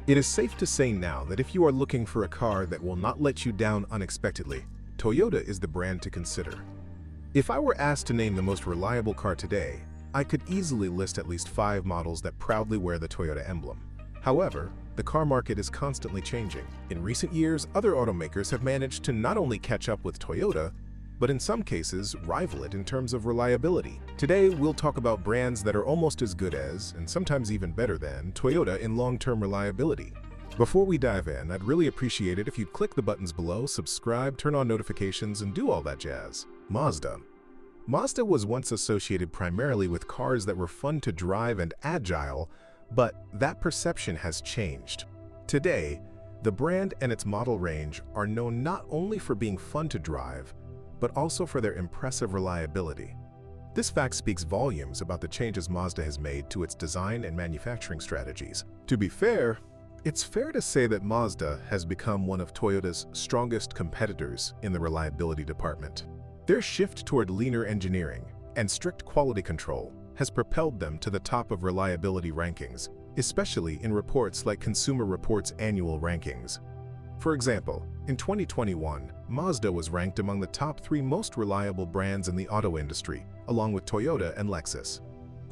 It is safe to say now that if you are looking for a car that will not let you down unexpectedly, Toyota is the brand to consider. If I were asked to name the most reliable car today, I could easily list at least 5 models that proudly wear the Toyota emblem. However, the car market is constantly changing. In recent years, other automakers have managed to not only catch up with Toyota, but in some cases, rival it in terms of reliability. Today, we'll talk about brands that are almost as good as, and sometimes even better than, Toyota in long-term reliability. Before we dive in, I'd really appreciate it if you'd click the buttons below, subscribe, turn on notifications, and do all that jazz. Mazda. Mazda was once associated primarily with cars that were fun to drive and agile, but that perception has changed. Today, the brand and its model range are known not only for being fun to drive, but also for their impressive reliability. This fact speaks volumes about the changes Mazda has made to its design and manufacturing strategies. To be fair, it's fair to say that Mazda has become one of Toyota's strongest competitors in the reliability department. Their shift toward leaner engineering and strict quality control has propelled them to the top of reliability rankings, especially in reports like Consumer Reports' annual rankings. For example, in 2021, Mazda was ranked among the top 3 most reliable brands in the auto industry, along with Toyota and Lexus.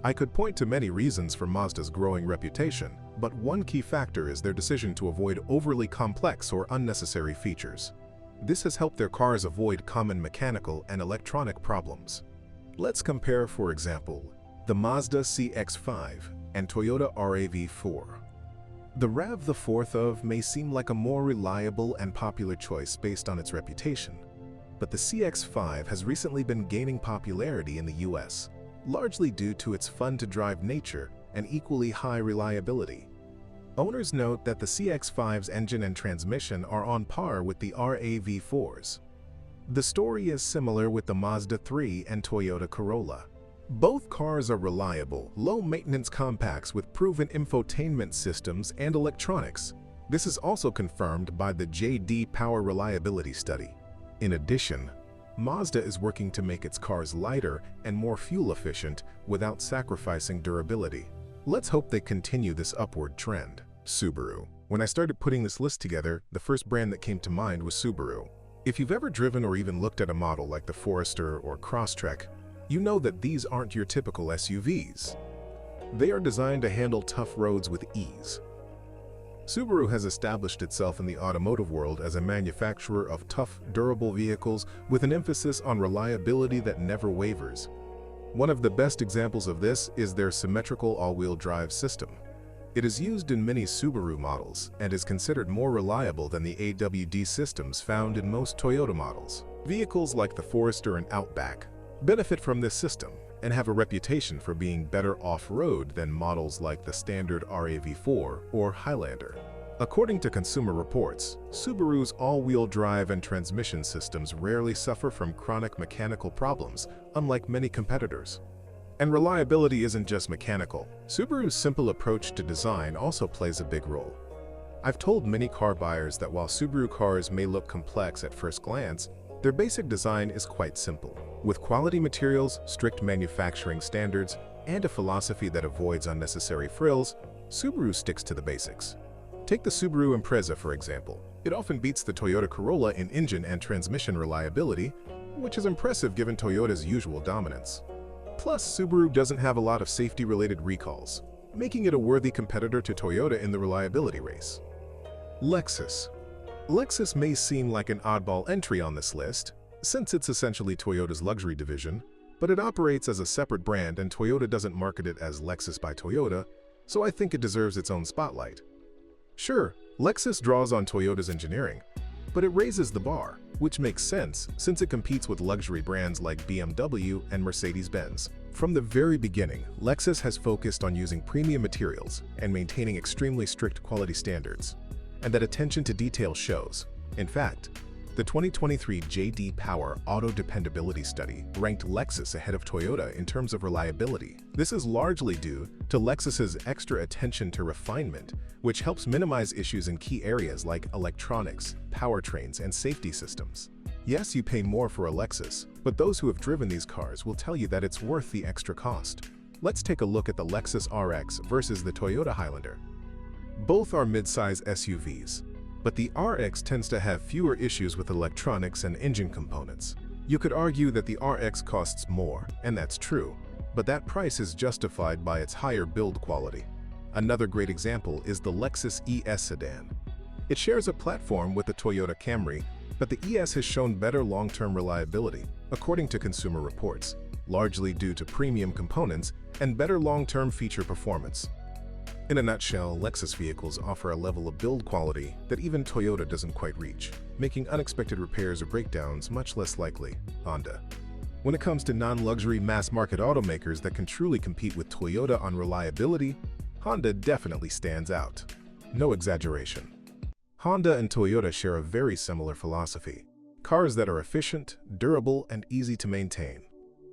I could point to many reasons for Mazda's growing reputation, but one key factor is their decision to avoid overly complex or unnecessary features. This has helped their cars avoid common mechanical and electronic problems. Let's compare, for example, the Mazda CX-5 and Toyota RAV4. The RAV4 may seem like a more reliable and popular choice based on its reputation, but the CX-5 has recently been gaining popularity in the US, largely due to its fun-to-drive nature and equally high reliability. Owners note that the CX-5's engine and transmission are on par with the RAV4's. The story is similar with the Mazda 3 and Toyota Corolla. Both cars are reliable, low-maintenance compacts with proven infotainment systems and electronics. This is also confirmed by the J.D. Power Reliability Study. In addition, Mazda is working to make its cars lighter and more fuel-efficient without sacrificing durability. Let's hope they continue this upward trend. Subaru. When I started putting this list together, the first brand that came to mind was Subaru. If you've ever driven or even looked at a model like the Forester or Crosstrek, you know that these aren't your typical SUVs. They are designed to handle tough roads with ease. Subaru has established itself in the automotive world as a manufacturer of tough, durable vehicles with an emphasis on reliability that never wavers. One of the best examples of this is their symmetrical all-wheel drive system. It is used in many Subaru models and is considered more reliable than the AWD systems found in most Toyota models. Vehicles like the Forester and Outback benefit from this system and have a reputation for being better off-road than models like the standard RAV4 or Highlander. According to Consumer Reports, Subaru's all-wheel drive and transmission systems rarely suffer from chronic mechanical problems, unlike many competitors. And reliability isn't just mechanical. Subaru's simple approach to design also plays a big role. I've told many car buyers that while Subaru cars may look complex at first glance, their basic design is quite simple. With quality materials, strict manufacturing standards, and a philosophy that avoids unnecessary frills, Subaru sticks to the basics. Take the Subaru Impreza, for example. It often beats the Toyota Corolla in engine and transmission reliability, which is impressive given Toyota's usual dominance. Plus, Subaru doesn't have a lot of safety-related recalls, making it a worthy competitor to Toyota in the reliability race. Lexus. Lexus may seem like an oddball entry on this list, since it's essentially Toyota's luxury division, but it operates as a separate brand and Toyota doesn't market it as Lexus by Toyota, so I think it deserves its own spotlight. Sure, Lexus draws on Toyota's engineering, but it raises the bar, which makes sense since it competes with luxury brands like BMW and Mercedes-Benz. From the very beginning, Lexus has focused on using premium materials and maintaining extremely strict quality standards, and that attention to detail shows. In fact, the 2023 J.D. Power Auto Dependability Study ranked Lexus ahead of Toyota in terms of reliability. This is largely due to Lexus's extra attention to refinement, which helps minimize issues in key areas like electronics, powertrains, and safety systems. Yes, you pay more for a Lexus, but those who have driven these cars will tell you that it's worth the extra cost. Let's take a look at the Lexus RX versus the Toyota Highlander. Both are mid-size SUVs, but the RX tends to have fewer issues with electronics and engine components. You could argue that the RX costs more, and that's true, but that price is justified by its higher build quality. Another great example is the Lexus ES sedan. It shares a platform with the Toyota Camry, but the ES has shown better long-term reliability, according to Consumer Reports, largely due to premium components and better long-term feature performance. In a nutshell, Lexus vehicles offer a level of build quality that even Toyota doesn't quite reach, making unexpected repairs or breakdowns much less likely. Honda. When it comes to non-luxury mass-market automakers that can truly compete with Toyota on reliability, Honda definitely stands out. No exaggeration. Honda and Toyota share a very similar philosophy: cars that are efficient, durable, and easy to maintain.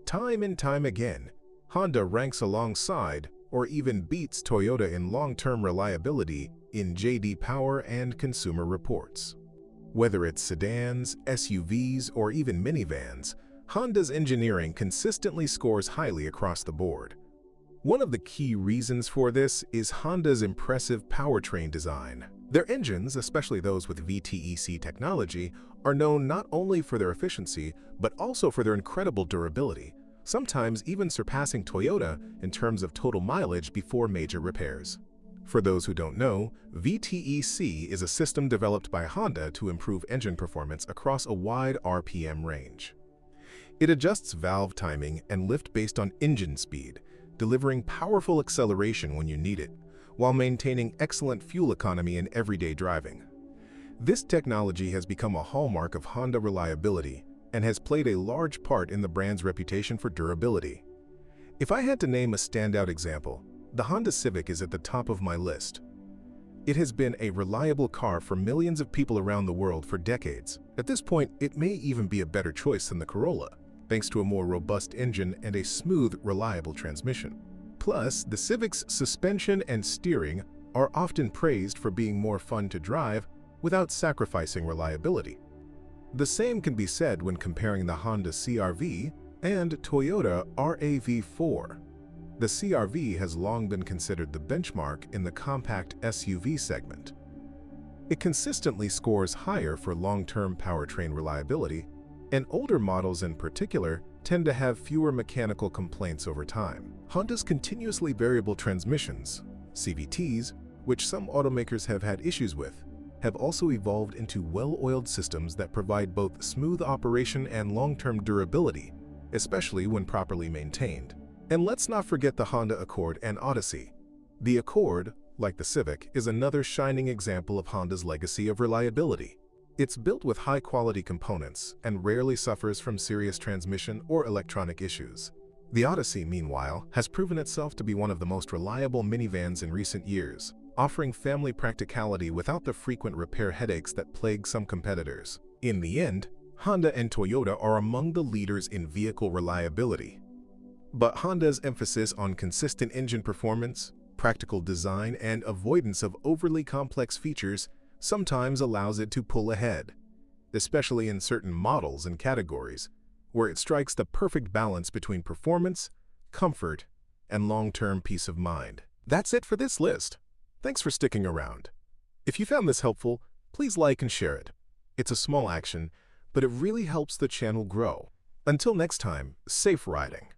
Time and time again, Honda ranks alongside or even beats Toyota in long-term reliability in J.D. Power and Consumer Reports. Whether it's sedans, SUVs, or even minivans, Honda's engineering consistently scores highly across the board. One of the key reasons for this is Honda's impressive powertrain design. Their engines, especially those with VTEC technology, are known not only for their efficiency, but also for their incredible durability, sometimes even surpassing Toyota in terms of total mileage before major repairs. For those who don't know, VTEC is a system developed by Honda to improve engine performance across a wide RPM range. It adjusts valve timing and lift based on engine speed, delivering powerful acceleration when you need it, while maintaining excellent fuel economy in everyday driving. This technology has become a hallmark of Honda reliability and has played a large part in the brand's reputation for durability. If I had to name a standout example, the Honda Civic is at the top of my list. It has been a reliable car for millions of people around the world for decades. At this point, it may even be a better choice than the Corolla, thanks to a more robust engine and a smooth, reliable transmission. Plus, the Civic's suspension and steering are often praised for being more fun to drive without sacrificing reliability. The same can be said when comparing the Honda CR-V and Toyota RAV4. The CR-V has long been considered the benchmark in the compact SUV segment. It consistently scores higher for long-term powertrain reliability, and older models in particular tend to have fewer mechanical complaints over time. Honda's continuously variable transmissions, CVTs, which some automakers have had issues with, have also evolved into well-oiled systems that provide both smooth operation and long-term durability, especially when properly maintained. And let's not forget the Honda Accord and Odyssey. The Accord, like the Civic, is another shining example of Honda's legacy of reliability. It's built with high-quality components and rarely suffers from serious transmission or electronic issues. The Odyssey, meanwhile, has proven itself to be one of the most reliable minivans in recent years, offering family practicality without the frequent repair headaches that plague some competitors. In the end, Honda and Toyota are among the leaders in vehicle reliability. But Honda's emphasis on consistent engine performance, practical design, and avoidance of overly complex features sometimes allows it to pull ahead, especially in certain models and categories, where it strikes the perfect balance between performance, comfort, and long-term peace of mind. That's it for this list. Thanks for sticking around. If you found this helpful, please like and share it. It's a small action, but it really helps the channel grow. Until next time, safe riding.